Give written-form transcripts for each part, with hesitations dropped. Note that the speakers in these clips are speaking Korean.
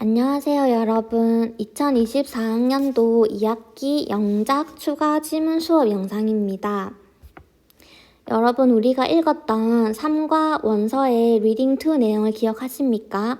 안녕하세요, 여러분. 2024학년도 2학기 영작 추가 지문 수업 영상입니다. 여러분, 우리가 읽었던 3과 원서의 Reading to 내용을 기억하십니까?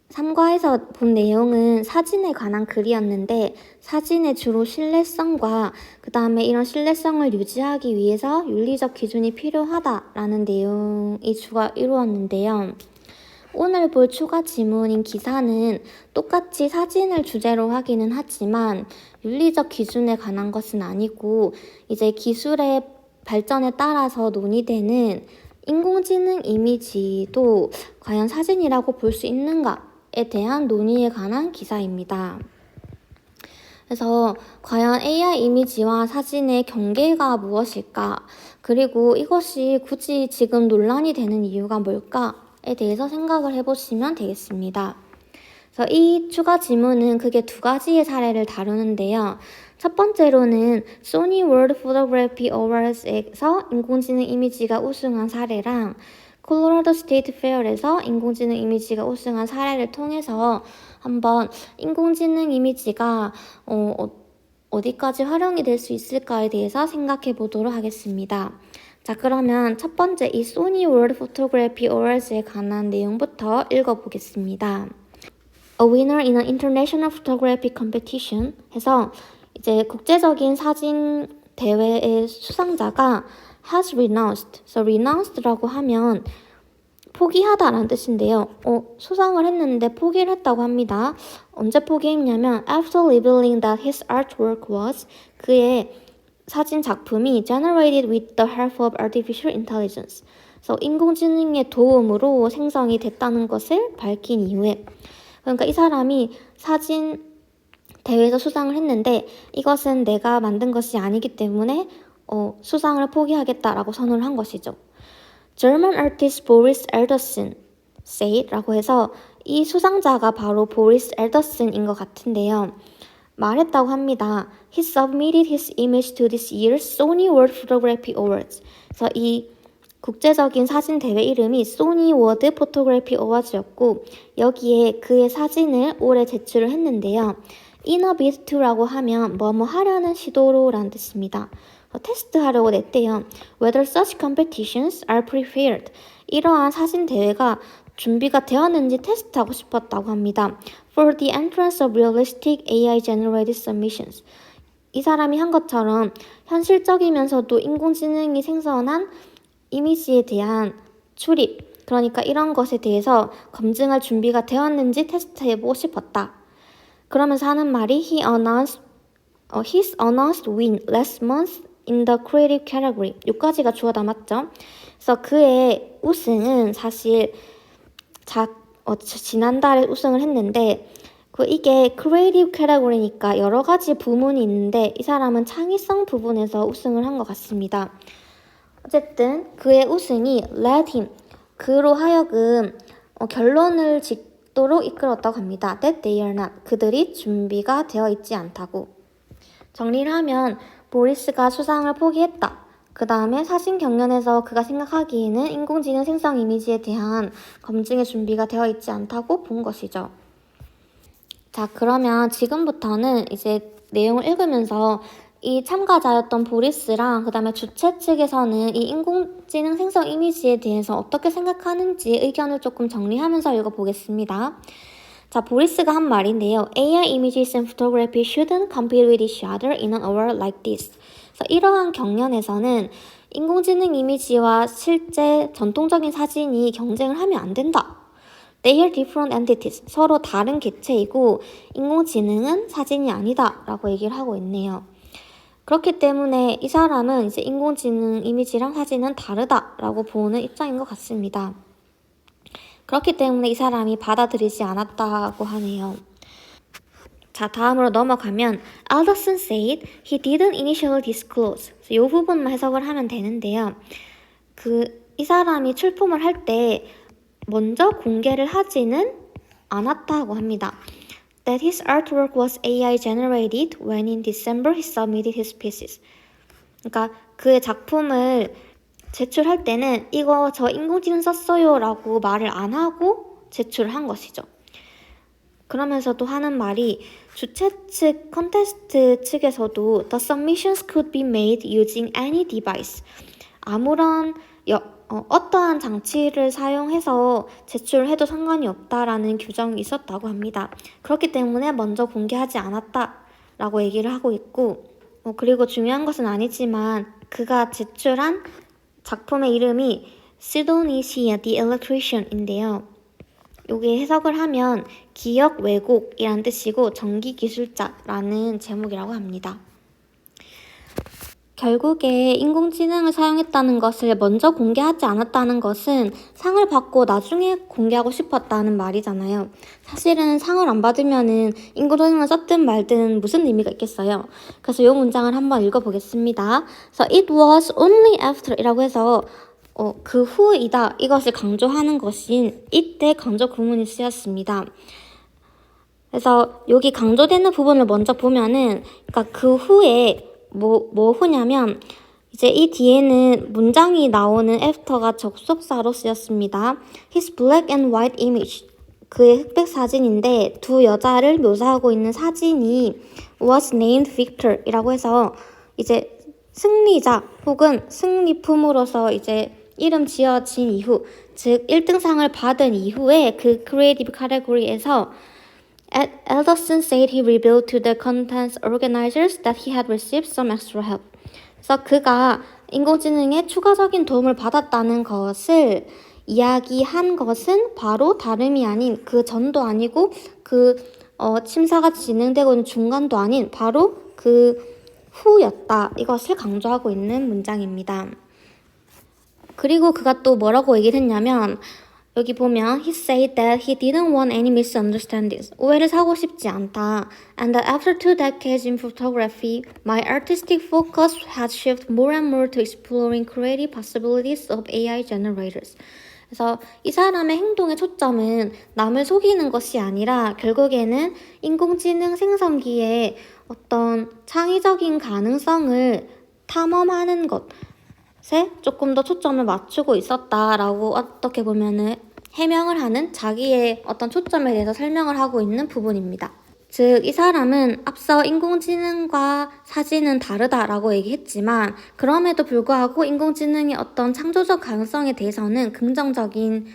3과에서 본 내용은 사진에 관한 글이었는데 사진의 주로 신뢰성과 그 다음에 이런 신뢰성을 유지하기 위해서 윤리적 기준이 필요하다라는 내용이 주가 이루었는데요. 오늘 볼 추가 지문인 기사는 똑같이 사진을 주제로 하기는 하지만 윤리적 기준에 관한 것은 아니고 이제 기술의 발전에 따라서 논의되는 인공지능 이미지도 과연 사진이라고 볼 수 있는가에 대한 논의에 관한 기사입니다. 그래서 과연 AI 이미지와 사진의 경계가 무엇일까? 그리고 이것이 굳이 지금 논란이 되는 이유가 뭘까?에 대해서 생각을 해보시면 되겠습니다. 그래서 이 추가 지문은 크게 두 가지의 사례를 다루는데요. 첫 번째로는 소니 월드 포토그래피 어워즈에서 인공지능 이미지가 우승한 사례랑 콜로라도 스테이트 페어에서 인공지능 이미지가 우승한 사례를 통해서 한번 인공지능 이미지가 어디까지 활용이 될 수 있을까에 대해서 생각해 보도록 하겠습니다. 자, 그러면 첫 번째 이 소니 월드 포토그래피 어워즈에 관한 내용부터 읽어보겠습니다. A winner in an international photography competition 해서 이제 국제적인 사진 대회의 수상자가 has renounced. So renounced라고 하면 포기하다라는 뜻인데요. 수상을 했는데 포기를 했다고 합니다. 언제 포기했냐면 after revealing that his artwork was 그의 사진 작품이 generated with the help of artificial intelligence. 그래서 인공지능의 도움으로 생성이 됐다는 것을 밝힌 이후에 그러니까 이 사람이 사진 대회에서 수상을 했는데 이것은 내가 만든 것이 아니기 때문에 수상을 포기하겠다라고 선언을 한 것이죠. German artist Boris Elderson said 라고 해서 이 수상자가 바로 보리스 엘더슨인 것 같은데요. 말했다고 합니다. He submitted his image to this year's Sony World Photography Awards. 그래서 이 국제적인 사진 대회 이름이 소니 워드 포토그래피 어워즈였고 여기에 그의 사진을 올해 제출을 했는데요. In a bid to라고 하면 뭐뭐 하려는 시도로 라는 뜻입니다. 테스트하려고 냈대요. Whether such competitions are prepared. 이러한 사진 대회가 준비가 되었는지 테스트하고 싶었다고 합니다. For the entrance of realistic AI-generated submissions. 이 사람이 한 것처럼 현실적이면서도 인공지능이 생성한 이미지에 대한 출입, 그러니까 이런 것에 대해서 검증할 준비가 되었는지 테스트해보고 싶었다. 그러면서 하는 말이 His announced win last month in the creative category. 여기까지가 주어 담았죠. 그래서 그의 우승은 사실 지난달에 우승을 했는데 이게 크리에이티브 캐테고리니까 여러 가지 부문이 있는데 이 사람은 창의성 부분에서 우승을 한 것 같습니다. 어쨌든 그의 우승이 led him, 그로 하여금 결론을 짓도록 이끌었다고 합니다. That they are not, 그들이 준비가 되어 있지 않다고. 정리를 하면 보리스가 수상을 포기했다. 그 다음에 사진 경연에서 그가 생각하기에는 인공지능 생성 이미지에 대한 검증의 준비가 되어 있지 않다고 본 것이죠. 자, 그러면 지금부터는 이제 내용을 읽으면서 이 참가자였던 보리스랑 그 다음에 주최 측에서는 이 인공지능 생성 이미지에 대해서 어떻게 생각하는지 의견을 조금 정리하면서 읽어보겠습니다. 자, 보리스가 한 말인데요. AI images and photography shouldn't compete with each other in an award like this. 그래서 이러한 경연에서는 인공지능 이미지와 실제 전통적인 사진이 경쟁을 하면 안 된다. They are different entities. 서로 다른 개체이고 인공지능은 사진이 아니다 라고 얘기를 하고 있네요. 그렇기 때문에 이 사람은 이제 인공지능 이미지랑 사진은 다르다라고 보는 입장인 것 같습니다. 그렇기 때문에 이 사람이 받아들이지 않았다고 하네요. 자, 다음으로 넘어가면 Alderson said he didn't initially disclose. 이 부분만 해석을 하면 되는데요. 이 사람이 출품을 할 때 먼저 공개를 하지는 않았다고 합니다. That his artwork was AI generated when in December he submitted his pieces. 그러니까 그의 작품을 제출할 때는 이거 저 인공지능 썼어요 라고 말을 안 하고 제출을 한 것이죠. 그러면서도 하는 말이 주최 측 컨테스트 측에서도 The submissions could be made using any device. 아무런 어떠한 장치를 사용해서 제출해도 상관이 없다라는 규정이 있었다고 합니다. 그렇기 때문에 먼저 공개하지 않았다라고 얘기를 하고 있고 그리고 중요한 것은 아니지만 그가 제출한 작품의 이름이 Sidonia the Electrician인데요. 여기 해석을 하면 기억 왜곡이란 뜻이고 전기기술자라는 제목이라고 합니다. 결국에 인공지능을 사용했다는 것을 먼저 공개하지 않았다는 것은 상을 받고 나중에 공개하고 싶었다는 말이잖아요. 사실은 상을 안 받으면은 인공지능을 썼든 말든 무슨 의미가 있겠어요. 그래서 이 문장을 한번 읽어보겠습니다. So it was only after 이라고 해서 그 후이다 이것을 강조하는 것인 이때 강조 구문이 쓰였습니다. 그래서 여기 강조되는 부분을 먼저 보면은 그러니까 그 후에 뭐 후냐면 이제 이 뒤에는 문장이 나오는 after가 접속사로 쓰였습니다. His black and white image 그의 흑백 사진인데 두 여자를 묘사하고 있는 사진이 was named Victor이라고 해서 이제 승리자 혹은 승리품으로서 이제 이름 지어진 이후 즉 1등상을 받은 이후에 그 creative category에서 Alderson said he revealed to the contest organizers that he had received some extra help. 그래서 그가 인공지능의 추가적인 도움을 받았다는 것을 이야기한 것은 바로 다름이 아닌 그 전도 아니고 그 심사가 진행되고 있는 중간도 아닌 바로 그 후였다. 이것을 강조하고 있는 문장입니다. 그리고 그가 또 뭐라고 얘기를 했냐면 여기 보면 he said that he didn't want any misunderstandings. 오해를 사고 싶지 않다. And that after 2 decades in photography, my artistic focus has shifted more and more to exploring creative possibilities of AI generators. 그래서 이 사람의 행동의 초점은 남을 속이는 것이 아니라 결국에는 인공지능 생성기의 어떤 창의적인 가능성을 탐험하는 것에 조금 더 초점을 맞추고 있었다라고 어떻게 보면은 해명을 하는 자기의 어떤 초점에 대해서 설명을 하고 있는 부분입니다. 즉, 이 사람은 앞서 인공지능과 사진은 다르다라고 얘기했지만 그럼에도 불구하고 인공지능의 어떤 창조적 가능성에 대해서는 긍정적인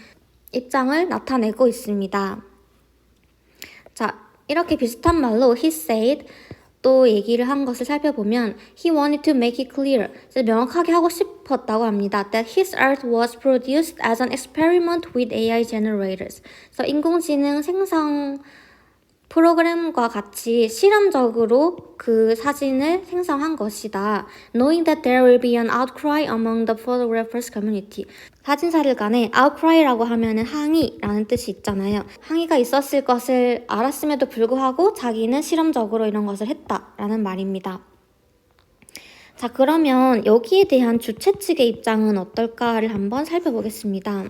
입장을 나타내고 있습니다. 자, 이렇게 비슷한 말로 he said 또 얘기를 한 것을 살펴보면 he wanted to make it clear, 명확하게 하고 싶었다고 합니다. That his art was produced as an experiment with AI generators. 그래서 인공지능 생성 프로그램과 같이 실험적으로 그 사진을 생성한 것이다. Knowing that there will be an outcry among the photographers community. 사진사들 간에 outcry라고 하면은 항의라는 뜻이 있잖아요. 항의가 있었을 것을 알았음에도 불구하고 자기는 실험적으로 이런 것을 했다라는 말입니다. 자, 그러면 여기에 대한 주최 측의 입장은 어떨까를 한번 살펴보겠습니다.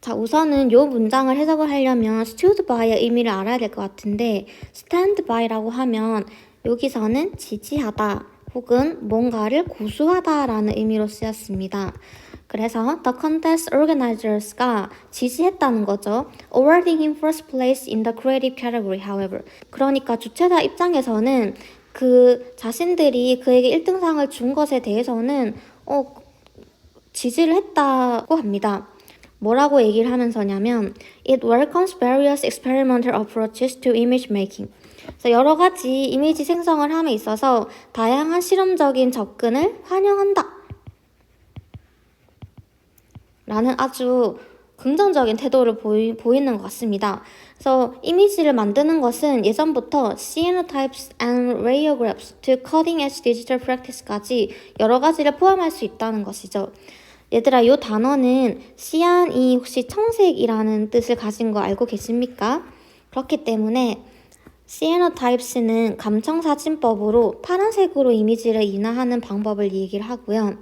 자, 우선은 이 문장을 해석을 하려면 stood by의 의미를 알아야 될 것 같은데 stand by라고 하면 여기서는 지지하다 혹은 뭔가를 고수하다 라는 의미로 쓰였습니다. 그래서 the contest organizers가 지지했다는 거죠. Awarding him first place in the creative category, however. 그러니까 주최자 입장에서는 그 자신들이 그에게 1등상을 준 것에 대해서는 지지를 했다고 합니다. 뭐라고 얘기를 하면서냐면 It welcomes various experimental approaches to image making. 그래서 여러 가지 이미지 생성을 함에 있어서 다양한 실험적인 접근을 환영한다. 라는 아주 긍정적인 태도를 보이는 것 같습니다. 그래서 이미지를 만드는 것은 예전부터 cyanotypes and radiographs to cutting-edge digital practice까지 여러 가지를 포함할 수 있다는 것이죠. 얘들아, 이 단어는 시안이 혹시 청색이라는 뜻을 가진 거 알고 계십니까? 그렇기 때문에 cyanotypes는 감청사진법으로 파란색으로 이미지를 인화하는 방법을 얘기를 하고요.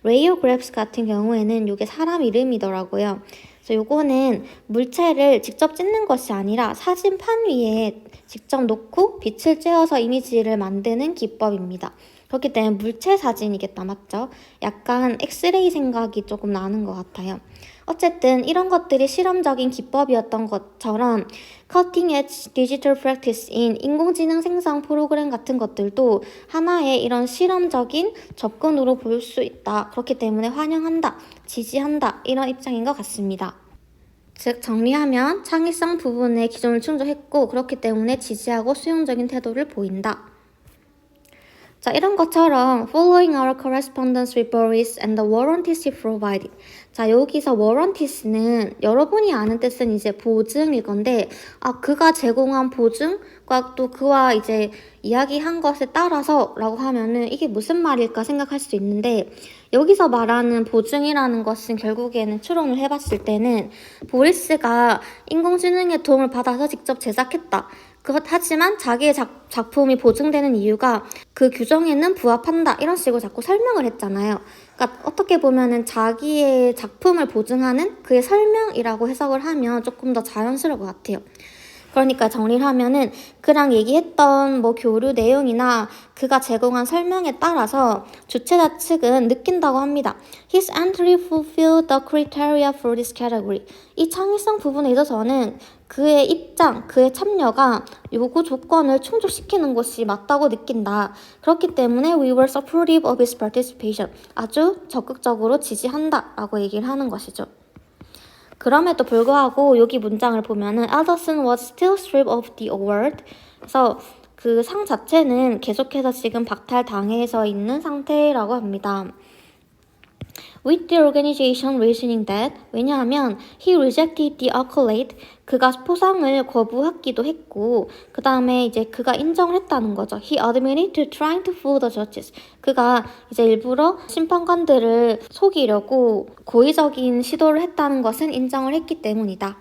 radiographs 같은 경우에는 이게 사람 이름이더라고요. 그래서 요거는 물체를 직접 찍는 것이 아니라 사진판 위에 직접 놓고 빛을 쬐어서 이미지를 만드는 기법입니다. 그렇기 때문에 물체 사진이겠다, 맞죠? 약간 엑스레이 생각이 조금 나는 것 같아요. 어쨌든 이런 것들이 실험적인 기법이었던 것처럼 Cutting Edge Digital Practice인 인공지능 생성 프로그램 같은 것들도 하나의 이런 실험적인 접근으로 볼 수 있다. 그렇기 때문에 환영한다, 지지한다 이런 입장인 것 같습니다. 즉 정리하면 창의성 부분에 기존을 충족했고 그렇기 때문에 지지하고 수용적인 태도를 보인다. 자, 이런 것처럼 Following our correspondence with Boris and the warranties he provided. 자, 여기서 warranties는 여러분이 아는 뜻은 이제 보증일 건데 그가 제공한 보증과 또 그와 이제 이야기한 것에 따라서 라고 하면은 이게 무슨 말일까 생각할 수 있는데 여기서 말하는 보증이라는 것은 결국에는 추론을 해봤을 때는 보리스가 인공지능의 도움을 받아서 직접 제작했다. 하지만 자기의 작품이 보증되는 이유가 그 규정에는 부합한다 이런 식으로 자꾸 설명을 했잖아요. 그러니까 어떻게 보면은 자기의 작품을 보증하는 그의 설명이라고 해석을 하면 조금 더 자연스러울 것 같아요. 그러니까 정리를 하면은 그랑 얘기했던 교류 내용이나 그가 제공한 설명에 따라서 주최자 측은 느낀다고 합니다. His entry fulfilled the criteria for this category. 이 창의성 부분에 있어서는 그의 입장, 그의 참여가 요구 조건을 충족시키는 것이 맞다고 느낀다. 그렇기 때문에 we were supportive of his participation. 아주 적극적으로 지지한다 라고 얘기를 하는 것이죠. 그럼에도 불구하고 여기 문장을 보면은 Alderson was still stripped of the award. 그래서 그 상 자체는 계속해서 지금 박탈당해서 있는 상태라고 합니다. With the organization reasoning that 왜냐하면 he rejected the accolade 그가 포상을 거부하기도 했고 그 다음에 이제 그가 인정을 했다는 거죠. He admitted to trying to fool the judges 그가 이제 일부러 심판관들을 속이려고 고의적인 시도를 했다는 것은 인정을 했기 때문이다.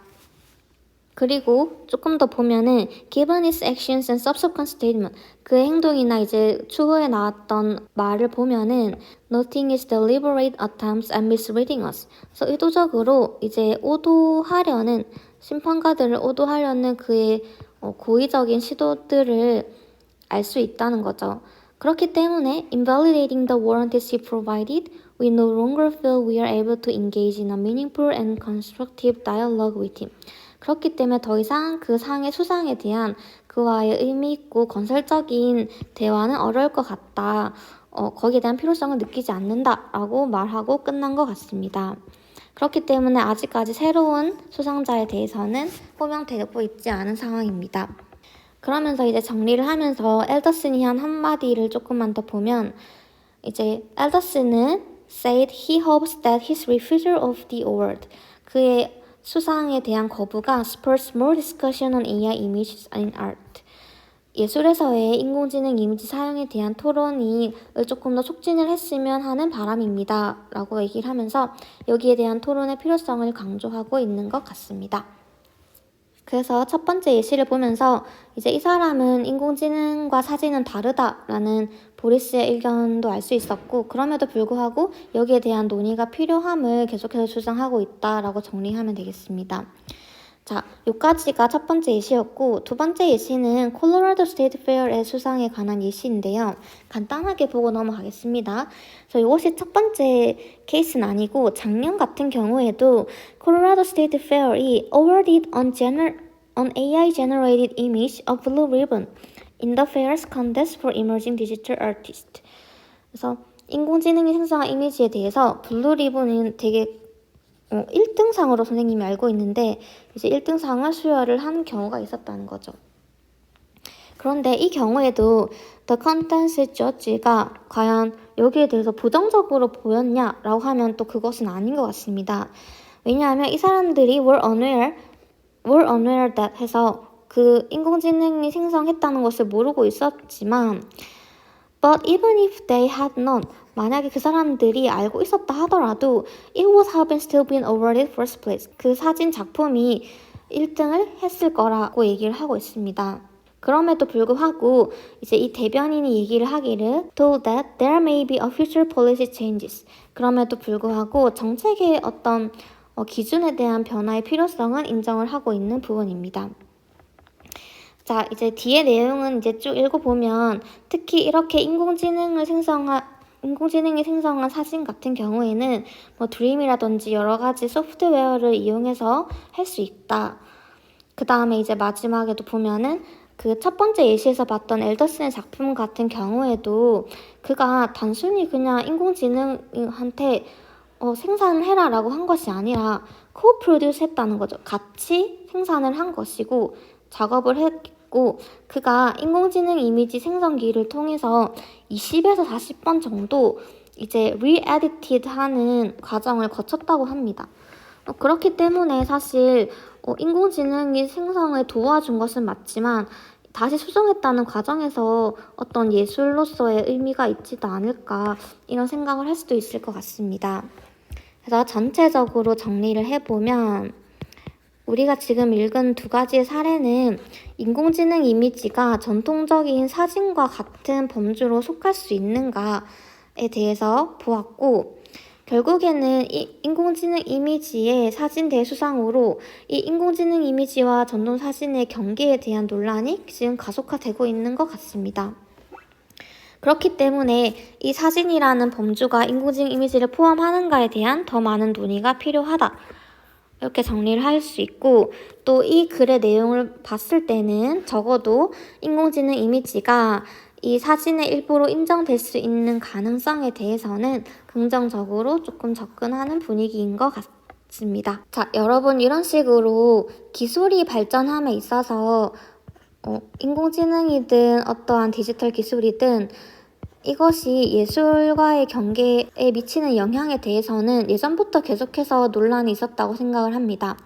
그리고 조금 더 보면은 given his actions and subsequent statement 그의 행동이나 이제 추후에 나왔던 말을 보면은 noting his deliberate attempts at misleading us. 그래서 의도적으로 이제 오도하려는 심판가들을 오도하려는 그의 고의적인 시도들을 알 수 있다는 거죠. 그렇기 때문에 invalidating the warranties he provided, we no longer feel we are able to engage in a meaningful and constructive dialogue with him. 그렇기 때문에 더 이상 그 상의 수상에 대한 그와의 의미 있고 건설적인 대화는 어려울 것 같다. 거기에 대한 필요성을 느끼지 않는다라고 말하고 끝난 것 같습니다. 그렇기 때문에 아직까지 새로운 수상자에 대해서는 호명되고 있지 않은 상황입니다. 그러면서 이제 정리를 하면서 엘더슨이 한 한마디를 조금만 더 보면 이제 엘더슨은 said he hopes that his refusal of the award 그의 수상에 대한 거부가 spurs more discussion on AI images in art. 예술에서의 인공지능 이미지 사용에 대한 토론이 조금 더 촉진을 했으면 하는 바람입니다. 라고 얘기를 하면서 여기에 대한 토론의 필요성을 강조하고 있는 것 같습니다. 그래서 첫 번째 예시를 보면서 이제 이 사람은 인공지능과 사진은 다르다라는 보리스의 의견도 알 수 있었고 그럼에도 불구하고 여기에 대한 논의가 필요함을 계속해서 주장하고 있다라고 정리하면 되겠습니다. 자, 여기까지가 첫 번째 예시였고 두 번째 예시는 콜로라도 스테이트 페어의 수상에 관한 예시인데요. 간단하게 보고 넘어가겠습니다. 그래서 이것이 첫 번째 케이스는 아니고 작년 같은 경우에도 콜로라도 스테이트 페어이 awarded an AI generated image of Blue Ribbon in the fair's contest for emerging digital artists. 그래서 인공지능이 생성한 이미지에 대해서 블루 리본은 되게 1등상으로 선생님이 알고 있는데 이제 1등상을 수여를 한 경우가 있었다는 거죠. 그런데 이 경우에도 The Contest Judge가 과연 여기에 대해서 부정적으로 보였냐라고 하면 또 그것은 아닌 것 같습니다. 왜냐하면 이 사람들이 were unaware that 해서 그 인공지능이 생성했다는 것을 모르고 있었지만 But even if they had known 만약에 그 사람들이 알고 있었다 하더라도 it would have still been awarded first place. 그 사진 작품이 1등을 했을 거라고 얘기를 하고 있습니다. 그럼에도 불구하고 이제 이 대변인이 얘기를 하기를 told that there may be a future policy changes. 그럼에도 불구하고 정책의 어떤 기준에 대한 변화의 필요성은 인정을 하고 있는 부분입니다. 자, 이제 뒤에 내용은 이제 쭉 읽어보면 특히 이렇게 인공지능을 인공지능이 생성한 사진 같은 경우에는 뭐 드림이라든지 여러 가지 소프트웨어를 이용해서 할 수 있다. 그 다음에 이제 마지막에도 보면은 그 첫 번째 예시에서 봤던 앨더슨의 작품 같은 경우에도 그가 단순히 그냥 인공지능한테 생산을 해라 라고 한 것이 아니라 코프로듀스 했다는 거죠. 같이 생산을 한 것이고 작업을 했고 그가 인공지능 이미지 생성기를 통해서 20에서 40번 정도 이제 re-edited 하는 과정을 거쳤다고 합니다. 그렇기 때문에 사실 인공지능이 생성을 도와준 것은 맞지만 다시 수정했다는 과정에서 어떤 예술로서의 의미가 있지도 않을까 이런 생각을 할 수도 있을 것 같습니다. 그래서 전체적으로 정리를 해보면 우리가 지금 읽은 두 가지의 사례는 인공지능 이미지가 전통적인 사진과 같은 범주로 속할 수 있는가에 대해서 보았고 결국에는 이 인공지능 이미지의 사진 대수상으로 이 인공지능 이미지와 전통 사진의 경계에 대한 논란이 지금 가속화되고 있는 것 같습니다. 그렇기 때문에 이 사진이라는 범주가 인공지능 이미지를 포함하는가에 대한 더 많은 논의가 필요하다. 이렇게 정리를 할 수 있고 또 이 글의 내용을 봤을 때는 적어도 인공지능 이미지가 이 사진의 일부로 인정될 수 있는 가능성에 대해서는 긍정적으로 조금 접근하는 분위기인 것 같습니다. 자, 여러분 이런 식으로 기술이 발전함에 있어서 인공지능이든 어떠한 디지털 기술이든 이것이 예술과의 경계에 미치는 영향에 대해서는 예전부터 계속해서 논란이 있었다고 생각을 합니다.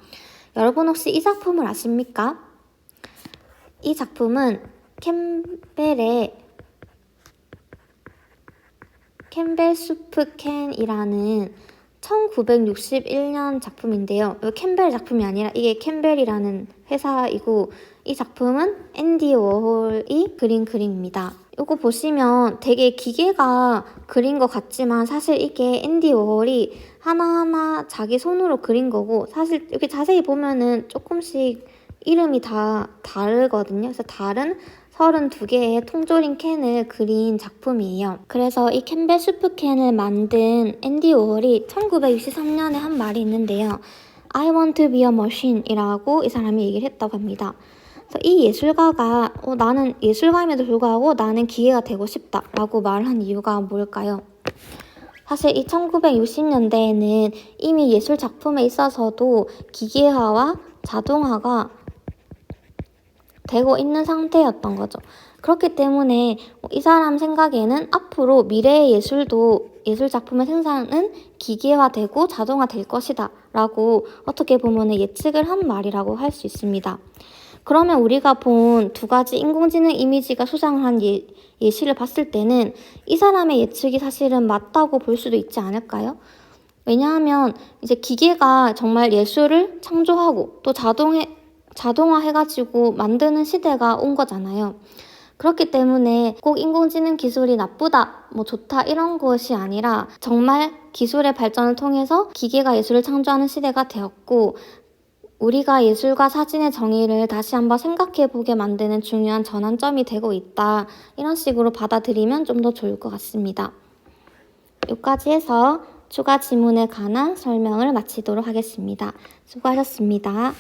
여러분 혹시 이 작품을 아십니까? 이 작품은 캠벨 수프 캔이라는 1961년 작품인데요. 이 캠벨 작품이 아니라 이게 캠벨이라는 회사이고 이 작품은 앤디 워홀이 그린 그림입니다. 이거 보시면 되게 기계가 그린 것 같지만 사실 이게 앤디 워홀이 하나하나 자기 손으로 그린 거고 사실 이렇게 자세히 보면은 조금씩 이름이 다 다르거든요. 그래서 다른 32개의 통조림 캔을 그린 작품이에요. 그래서 이 캠벨 수프 캔을 만든 앤디 워홀이 1963년에 한 말이 있는데요. I want to be a machine 이라고 이 사람이 얘기를 했다고 합니다. 그래서 이 예술가가 나는 예술가임에도 불구하고 나는 기계가 되고 싶다 라고 말한 이유가 뭘까요? 사실 이 1960년대에는 이미 예술 작품에 있어서도 기계화와 자동화가 되고 있는 상태였던 거죠. 그렇기 때문에 이 사람 생각에는 앞으로 미래의 예술도 예술 작품의 생산은 기계화되고 자동화될 것이다 라고 어떻게 보면 예측을 한 말이라고 할 수 있습니다. 그러면 우리가 본 두 가지 인공지능 이미지가 수상을 한 예시를 봤을 때는 이 사람의 예측이 사실은 맞다고 볼 수도 있지 않을까요? 왜냐하면 이제 기계가 정말 예술을 창조하고 또 자동화해가지고 만드는 시대가 온 거잖아요. 그렇기 때문에 꼭 인공지능 기술이 나쁘다, 뭐 좋다 이런 것이 아니라 정말 기술의 발전을 통해서 기계가 예술을 창조하는 시대가 되었고 우리가 예술과 사진의 정의를 다시 한번 생각해보게 만드는 중요한 전환점이 되고 있다. 이런 식으로 받아들이면 좀 더 좋을 것 같습니다. 여기까지 해서 추가 지문에 관한 설명을 마치도록 하겠습니다. 수고하셨습니다.